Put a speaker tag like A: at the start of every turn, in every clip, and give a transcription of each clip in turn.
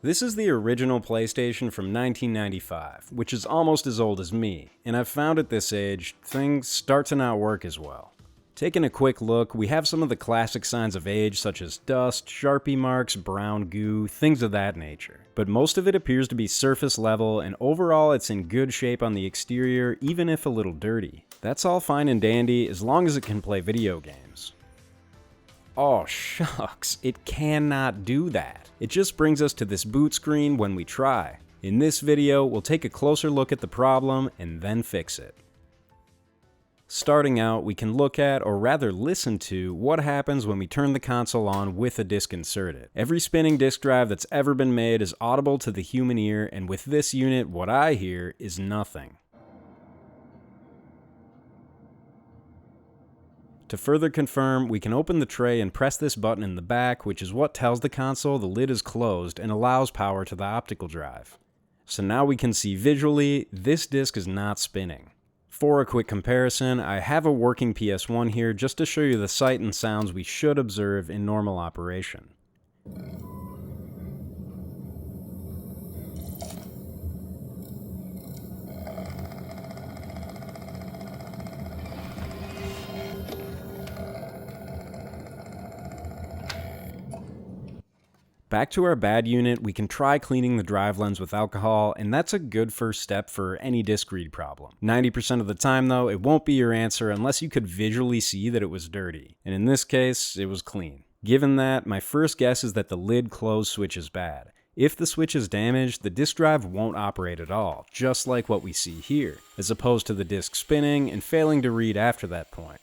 A: This is the original PlayStation from 1995, which is almost as old as me, and I've found at this age, things start to not work as well. Taking a quick look, we have some of the classic signs of age such as dust, Sharpie marks, brown goo, things of that nature. But most of it appears to be surface level, and overall it's in good shape on the exterior, even if a little dirty. That's all fine and dandy as long as it can play video games. Oh shucks, it cannot do that. It just brings us to this boot screen when we try. In this video, we'll take a closer look at the problem and then fix it. Starting out, we can look at, or rather listen to, what happens when we turn the console on with a disc inserted. Every spinning disk drive that's ever been made is audible to the human ear, and with this unit, what I hear is nothing. To further confirm, we can open the tray and press this button in the back, which is what tells the console the lid is closed and allows power to the optical drive. So now we can see visually, this disc is not spinning. For a quick comparison, I have a working PS1 here just to show you the sight and sounds we should observe in normal operation. Back to our bad unit, we can try cleaning the drive lens with alcohol, and that's a good first step for any disc read problem. 90% of the time though, it won't be your answer unless you could visually see that it was dirty. And in this case, it was clean. Given that, my first guess is that the lid close switch is bad. If the switch is damaged, the disk drive won't operate at all, just like what we see here, as opposed to the disk spinning and failing to read after that point.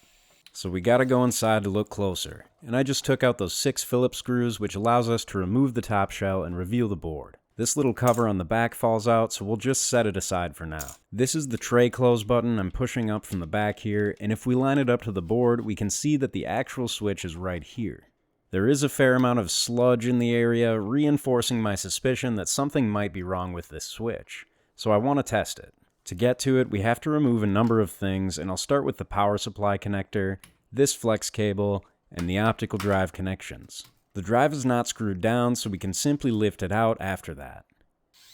A: So we gotta go inside to look closer, and I just took out those 6 Phillips screws, which allows us to remove the top shell and reveal the board. This little cover on the back falls out, so we'll just set it aside for now. This is the tray close button I'm pushing up from the back here, and if we line it up to the board, we can see that the actual switch is right here. There is a fair amount of sludge in the area, reinforcing my suspicion that something might be wrong with this switch, so I want to test it. To get to it, we have to remove a number of things, and I'll start with the power supply connector, this flex cable, and the optical drive connections. The drive is not screwed down, so we can simply lift it out after that.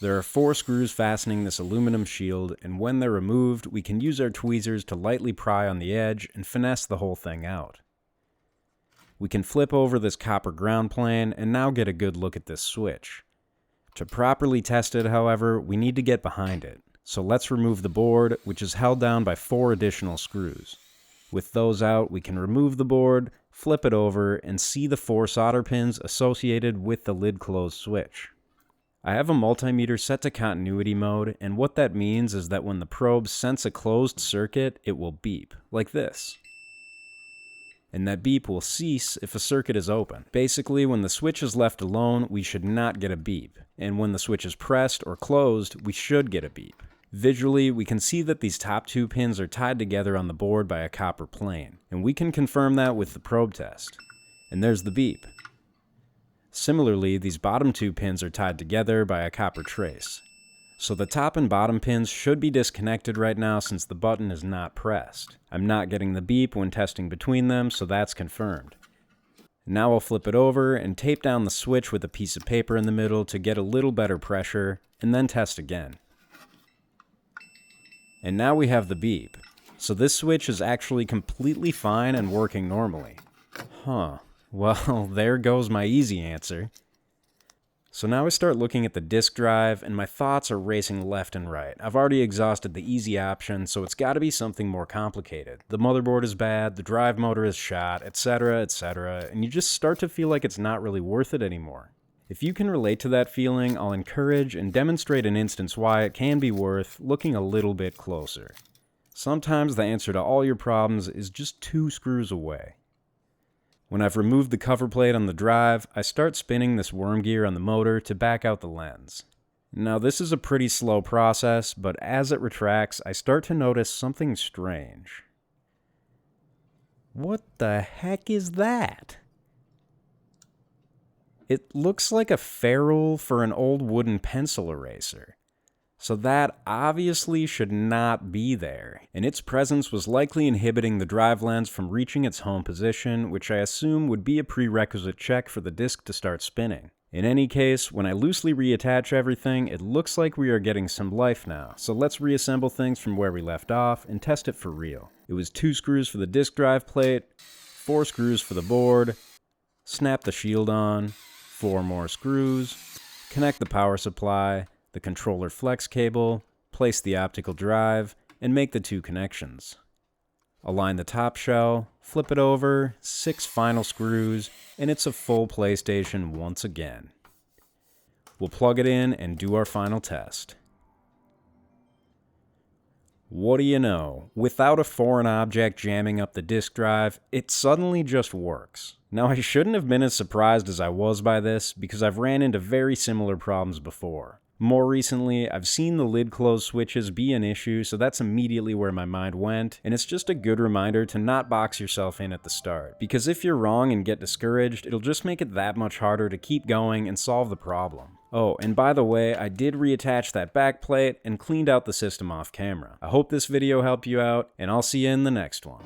A: There are 4 screws fastening this aluminum shield, and when they're removed, we can use our tweezers to lightly pry on the edge and finesse the whole thing out. We can flip over this copper ground plane and now get a good look at this switch. To properly test it, however, we need to get behind it. So let's remove the board, which is held down by 4 additional screws. With those out, we can remove the board, flip it over, and see the 4 solder pins associated with the lid closed switch. I have a multimeter set to continuity mode, and what that means is that when the probes sense a closed circuit, it will beep, like this. And that beep will cease if a circuit is open. Basically, when the switch is left alone, we should not get a beep, and when the switch is pressed or closed, we should get a beep. Visually, we can see that these top 2 pins are tied together on the board by a copper plane, and we can confirm that with the probe test. And there's the beep. Similarly, these bottom 2 pins are tied together by a copper trace. So the top and bottom pins should be disconnected right now since the button is not pressed. I'm not getting the beep when testing between them, so that's confirmed. Now I'll flip it over and tape down the switch with a piece of paper in the middle to get a little better pressure, and then test again. And now we have the beep. So this switch is actually completely fine and working normally. Huh. Well, there goes my easy answer. So now I start looking at the disk drive, and my thoughts are racing left and right. I've already exhausted the easy option, so it's gotta be something more complicated. The motherboard is bad, the drive motor is shot, etc., and you just start to feel like it's not really worth it anymore. If you can relate to that feeling, I'll encourage and demonstrate an instance why it can be worth looking a little bit closer. Sometimes the answer to all your problems is just 2 screws away. When I've removed the cover plate on the drive, I start spinning this worm gear on the motor to back out the lens. Now this is a pretty slow process, but as it retracts, I start to notice something strange. What the heck is that? It looks like a ferrule for an old wooden pencil eraser. So that obviously should not be there, and its presence was likely inhibiting the drive lens from reaching its home position, which I assume would be a prerequisite check for the disc to start spinning. In any case, when I loosely reattach everything, it looks like we are getting some life now, so let's reassemble things from where we left off and test it for real. It was 2 screws for the disk drive plate, 4 screws for the board, snap the shield on, 4 more screws, connect the power supply, the controller flex cable, place the optical drive, and make the 2 connections. Align the top shell, flip it over, 6 final screws, and it's a full PlayStation once again. We'll plug it in and do our final test. What do you know? Without a foreign object jamming up the disk drive, it suddenly just works. Now, I shouldn't have been as surprised as I was by this, because I've ran into very similar problems before. More recently, I've seen the lid close switches be an issue, so that's immediately where my mind went, and it's just a good reminder to not box yourself in at the start, because if you're wrong and get discouraged, it'll just make it that much harder to keep going and solve the problem. Oh, and by the way, I did reattach that back plate and cleaned out the system off camera. I hope this video helped you out, and I'll see you in the next one.